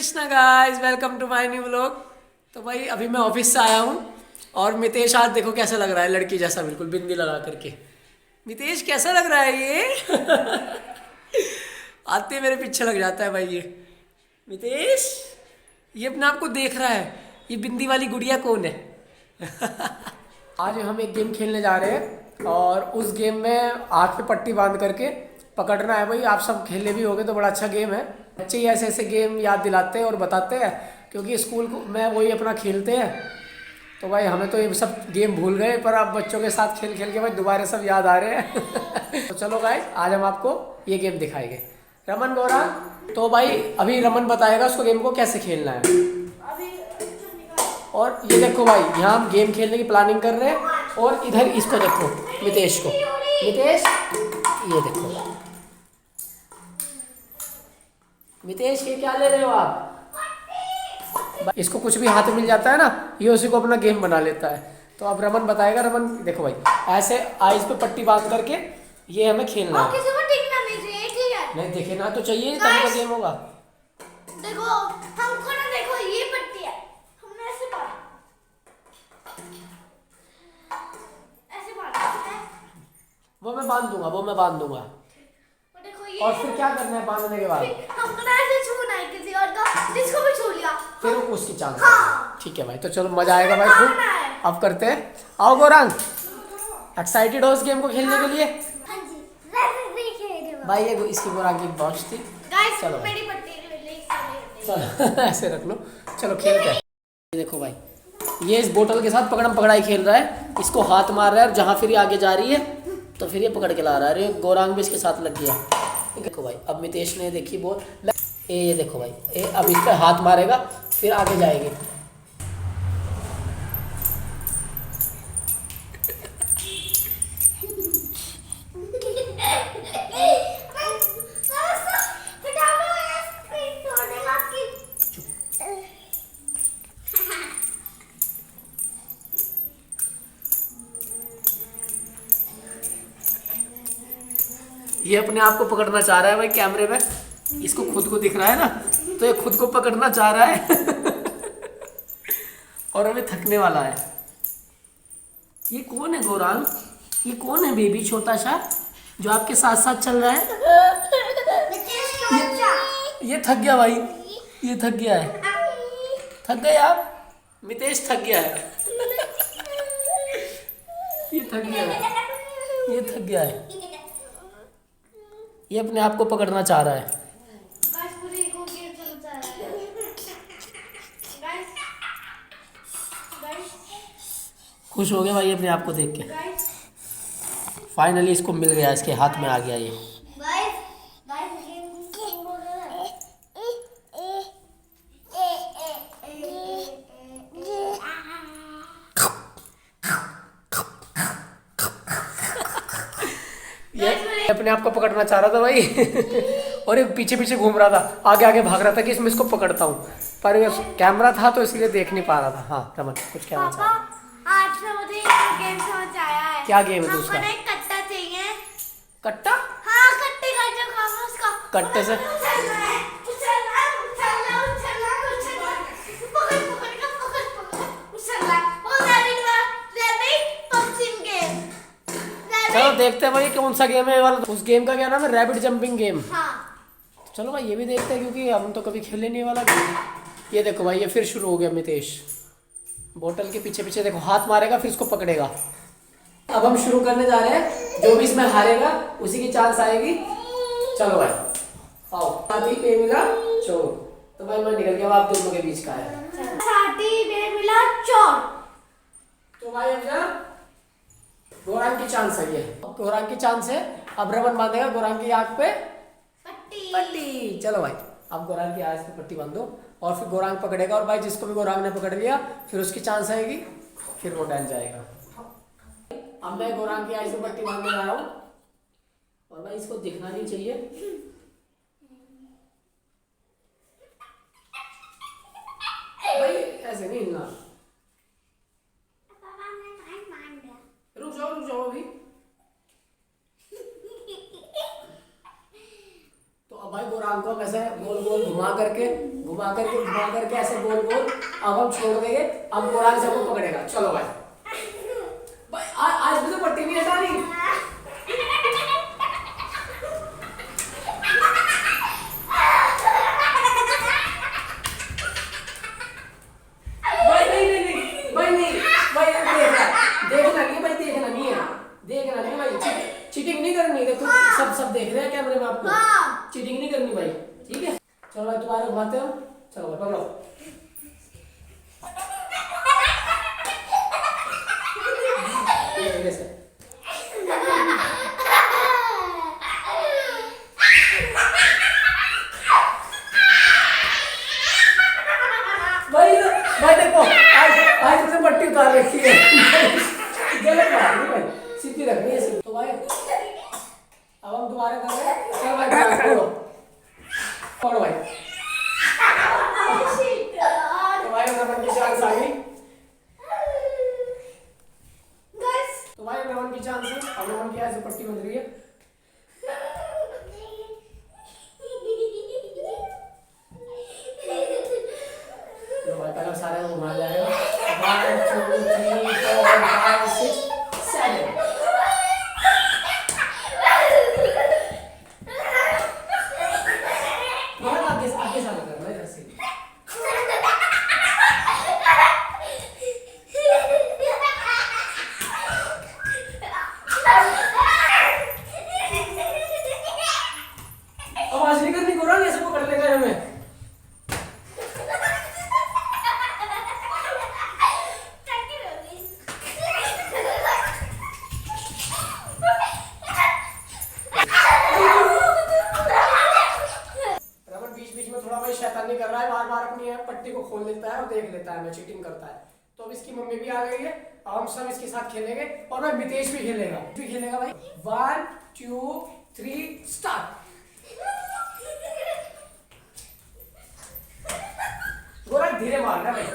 Krishna guys, welcome to my new vlog. तो भाई अभी मैं ऑफिस से आया हूँ और मितेश आज देखो कैसा लग रहा है, लड़की जैसा बिल्कुल बिंदी लगा करके। मितेश कैसा लग रहा है ये? आते ही मेरे पीछे लग जाता है भाई ये। मितेश ये अपने आप को देख रहा है, ये बिंदी वाली गुड़िया कौन है? आज हम एक गेम खेलने जा रहे हैं और उस गेम में आँख पे पट्टी बांध करके पकड़ना है। भाई आप सब खेले भी होगे तो बड़ा अच्छा गेम है। बच्चे ही ऐसे ऐसे गेम याद दिलाते हैं और बताते हैं, क्योंकि स्कूल में वही अपना खेलते हैं। तो भाई हमें तो ये सब गेम भूल गए, पर आप बच्चों के साथ खेल खेल के भाई दोबारा सब याद आ रहे हैं। तो चलो गाइस, आज हम आपको ये गेम दिखाएंगे। रमन गौरा, तो भाई अभी रमन बताएगा उसको गेम को कैसे खेलना है। और ये देखो भाई, यहाँ हम गेम खेलने की प्लानिंग कर रहे हैं। और इधर इसको देखो, मितेश को। मितेश ये देखो, मितेश ये क्या ले रहे हो आप? इसको कुछ भी हाथ में मिल जाता है ना, ये उसी को अपना गेम बना लेता है। तो अब रमन बताएगा। रमन देखो भाई, ऐसे आइज पे पट्टी बांध करके ये हमें खेलना है। किसी को टिकना नहीं चाहिए, ठीक है? नहीं दिखे ना तो चाहिए, तभी तो गेम होगा। देखो हमको ना, देखो ये पट्टी है, हमने ऐसे बांधा, ऐसे बांधा है। वो मैं बांध दूंगा, वो मैं बांध दूंगा। देखो ये, और फिर क्या करना है बांधने के बाद? हमको ना ऐसे छूना है किसी और को, जिसको भी छू लिया फिर उसकी चांस। हाँ। ठीक है भाई, तो चलो मजा आएगा भाई खूब। अब करते हैं। आओ गौरांग, एक्साइटेड हो इस गेम को खेलने के लिए? हाँ जी, वैसे देखिए भाई ये इसकी गौरांग की वॉच थी। गाइस, चलो मेरी पट्टी ले ले, चलो ऐसे रख लो। चलो खेलते हैं। ये देखो भाई, ये इस बोतल के साथ पकड़म पकड़ाई खेल रहा है। इसको हाथ मार रहा है और जहाँ फिर ये आगे जा रही है तो फिर ये पकड़ के ला रहा है। अरे गौरांग भी इसके साथ लग गया। देखो भाई, अब मितेश ने देखी बोल, ये देखो भाई, ये अब इस पर हाथ मारेगा फिर आगे जाएगी। ये अपने आप को पकड़ना चाह रहा है भाई कैमरे में। इसको खुद को दिख रहा है ना, तो ये खुद को पकड़ना चाह रहा है। और अभी थकने वाला है। ये कौन है गौरांग? ये कौन है बेबी छोटा सा जो आपके साथ साथ चल रहा है? ये थक गया भाई, ये थक गया है। थक गए आप? मितेश थक गया है। ये थक गया है, ये थक गया है। ये अपने आप को पकड़ना चाह रहा है। खुश हो गया भाई अपने आप को देख के। फाइनली इसको मिल गया, इसके हाथ में आ गया ये। ये अपने आप को पकड़ना चाह रहा था भाई। और ये पीछे पीछे घूम रहा था, आगे आगे भाग रहा था कि इसमें इसको पकड़ता हूँ, पर कैमरा था तो इसलिए देख नहीं पा रहा था। हाँ रमन, कुछ कहना चाह रहा? आज से मुझे एक गेम समझ आया है। क्या गेम है दूसरा? हमको ना एक कट्टा चाहिए। कट्टा? हाँ, कट्टे का जो काम है उसका। कट्टे से उछलना है, उछलना है, उछलना, उछलना, उछलना। पकड़, पकड़ के, पकड़, पकड़, उछलना है। वो रैबिट पंचिंग गेम। चलो देखते हैं भाई कौन सा गेम है ये वाला। उस गेम का क्या नाम है? Rabbit jumping game. हाँ। चलो भाई ये भी देखते हैं, क्योंकि हम तो कभी खेले नहीं वाला गेम। ये देखो भाई, ये फिर शुरू हो गया। मितेश बोतल के पीछे पीछे देखो हाथ मारेगा, फिर इसको पकड़ेगा। अब हम शुरू करने जा रहे हैं। जो भी इसमें हारेगा उसी की चांस आएगी। चलो भाई आओ। साथी पे मिला चोर। तो भाई मैं निकल गया, आप दोनों के बीच का है। साथी पे मिला चोर। तो भाई अब गौरांग की चांस है, ये गौरांग की चांस है। अब रमन बांधेगा गौरांग की आंख पे पट्टी। चलो भाई, अब गौरांग की आंख पे पट्टी बांधो और फिर गौरांग पकड़ेगा। और भाई जिसको भी गौरांग ने पकड़ लिया फिर उसकी चांस आएगी, फिर वो डैन जाएगा। अब मैं गौरांग की आंख पे पट्टी बांधने जा रहा हूँ और भाई इसको दिखना नहीं चाहिए। भाई ऐसे नहीं हिलना। रुक जाओ अभी। तो और भाई गोरांग को हम ऐसे गोल गोल घुमा करके ऐसे गोल गोल अब हम छोड़ देंगे। अब गोरांग से हमको पकड़ेगा। चलो भाई भाई आज भी तो पट्टी नहीं हटा रही। देखना नहीं भाई, चीटिंग नहीं करनी है। तो सब देख रहे हैं कैमरे में आपको। चीटिंग नहीं करनी भाई, ठीक है। चलो भाई दोबारा घुमाते हो। चलो भाई पकड़ो। ऐसे भाई देखो आज तुमने पट्टी उतार रखी है। गलत बात नहीं भाई, सीधी रखनी है सिर्फ। तो भाई अब हम दोबारा कर रहे हैं। चल भाई पकड़ो पकड़ो भाई। तो भाई रमन की चांस आ गई। तो भाई रमन की चांस है। अब रमन की ऐसे पट्टी बन रही है। तो भाई पहले सारे को घुमा जाएगा। 1 2 3 4 5 6 7। आगे साला करना है ऐसे। आवाज नहीं करनी गोरा, ऐसे पकड़ लेगा हमें। शैतानी कर रहा है, बार बार अपनी पट्टी को खोल लेता है और देख लेता है, मैं चीटिंग करता है। तो अब इसकी मम्मी भी आ गई है। अब हम सब इसके साथ खेलेंगे और भाई मितेश भी खेलेगा भाई। 1 2 3 स्टार्ट। गोरा धीरे मारना भाई।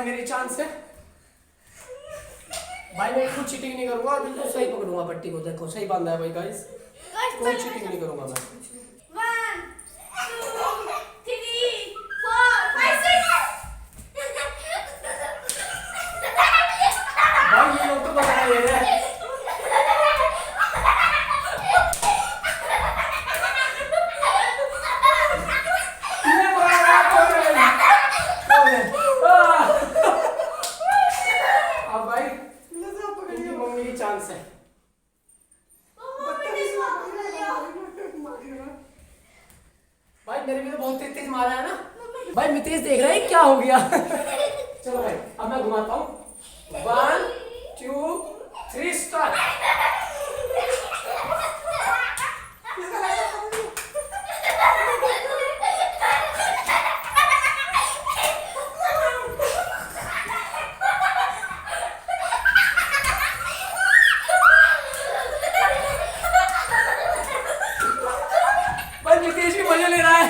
मेरी चांस है भाई। मैं कुछ चीटिंग नहीं करूंगा और बिल्कुल सही पकड़ूंगा पट्टी को। देखो सही बांधा है भाई गाइस, कोई चीटिंग नहीं करूंगा मैं। 1 2 3 4 5 6। भाई ये लोग तो बता रहे हैं। चांस है भाई। मेरे भी तो बहुत तेज मारा है ना भाई। मितेश देख रहा है क्या हो गया। चलो भाई अब मैं घुमाता हूँ। 1 2 3 स्टार्ट। मितेश भी मजा ले रहा है।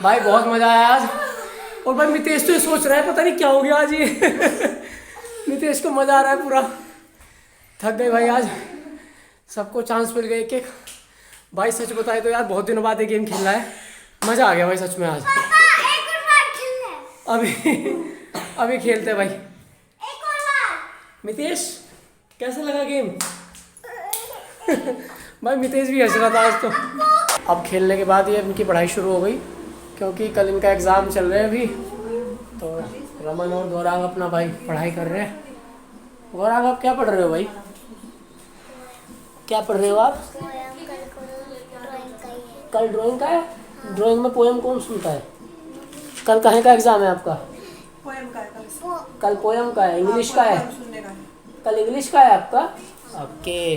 भाई बहुत मजा आया आज। और भाई मितेश तो ये सोच रहा है पता नहीं क्या हो गया आज ये। मितेश को मजा आ रहा है पूरा। थक गए भाई आज, सबको चांस मिल गए एक। भाई सच बताए तो यार बहुत दिनों बाद ये गेम खेल रहा है। मजा आ गया भाई सच में आज। अभी खेलते हैं भाई। मितेश कैसा लगा गेम? भाई मितेश भी हंस रहा था आज तो। अब खेलने के बाद ये इनकी पढ़ाई शुरू हो गई क्योंकि कल इनका एग्ज़ाम चल रहे हैं अभी। तो रमन और गौरांग अपना भाई पढ़ाई कर रहे हैं। गौरांग आप क्या पढ़ रहे हो भाई? क्या पढ़ रहे हो आप? कल ड्राइंग का है। ड्राइंग में पोएम कौन सुनता है? कल कहाँ का एग्ज़ाम है आपका? पोएम का है कल। कल पोयम का है, इंग्लिश का है, पोएम सुनने का है। कल इंग्लिश का है आपका। ओके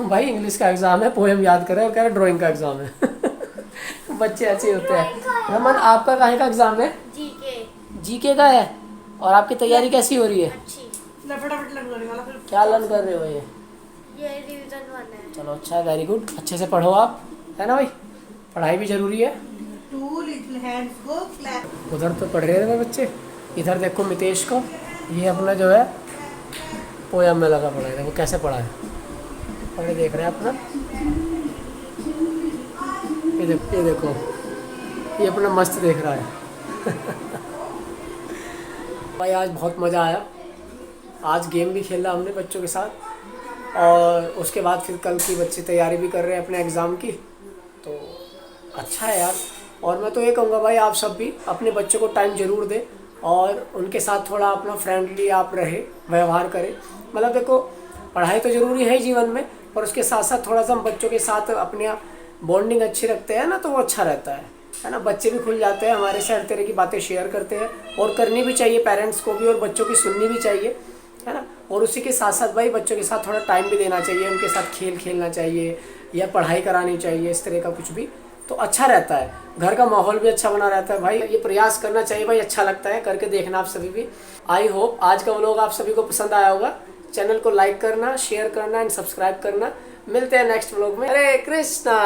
भाई इंग्लिश का एग्ज़ाम है, पोयम याद करें और कह रहे ड्राइंग का एग्ज़ाम है। बच्चे ऐसे होते हैं। रमन आपका काहे का एग्ज़ाम है? जीके जीके का है। और आपकी तैयारी कैसी हो रही है? अच्छी। फटाफट लर्न करने वाला फिर। क्या लर्न कर रहे हो ये? ये रिवीजन 1 है। चलो अच्छा है, वेरी गुड, अच्छे से पढ़ो आप, है ना भाई, पढ़ाई भी ज़रूरी है। 2 little hands go clap। उधर तो पढ़ रहे थे बच्चे, इधर देखो मितेश को, ये अपना जो है पोयम में लगा पड़ा है, वो कैसे पढ़ा है, पढ़े देख रहे हैं अपना। ये देखो ये अपना मस्त देख रहा है। भाई आज बहुत मज़ा आया, आज गेम भी खेला हमने बच्चों के साथ, और उसके बाद फिर कल की बच्चे तैयारी भी कर रहे हैं अपने एग्ज़ाम की, तो अच्छा है यार। और मैं तो ये कहूँगा भाई आप सब भी अपने बच्चों को टाइम ज़रूर दें और उनके साथ थोड़ा अपना फ्रेंडली आप रहे, व्यवहार करें। मतलब देखो पढ़ाई तो ज़रूरी है जीवन में, पर उसके साथ साथ थोड़ा सा हम बच्चों के साथ अपने बॉन्डिंग अच्छी रखते हैं ना, तो वो अच्छा रहता है ना। बच्चे भी खुल जाते हैं हमारे से, हर तरह की बातें शेयर करते हैं, और करनी भी चाहिए पेरेंट्स को भी, और बच्चों की सुननी भी चाहिए, है ना। और उसी के साथ साथ भाई बच्चों के साथ थोड़ा टाइम भी देना चाहिए, उनके साथ खेल खेलना चाहिए या पढ़ाई करानी चाहिए, इस तरह का कुछ भी, तो अच्छा रहता है। घर का माहौल भी अच्छा बना रहता है भाई, ये प्रयास करना चाहिए भाई, अच्छा लगता है, करके देखना आप सभी भी। आई होप आज का व्लॉग आप सभी को पसंद आया होगा। चैनल को लाइक करना, शेयर करना एंड सब्सक्राइब करना। मिलते हैं नेक्स्ट व्लॉग में। हरे कृष्णा।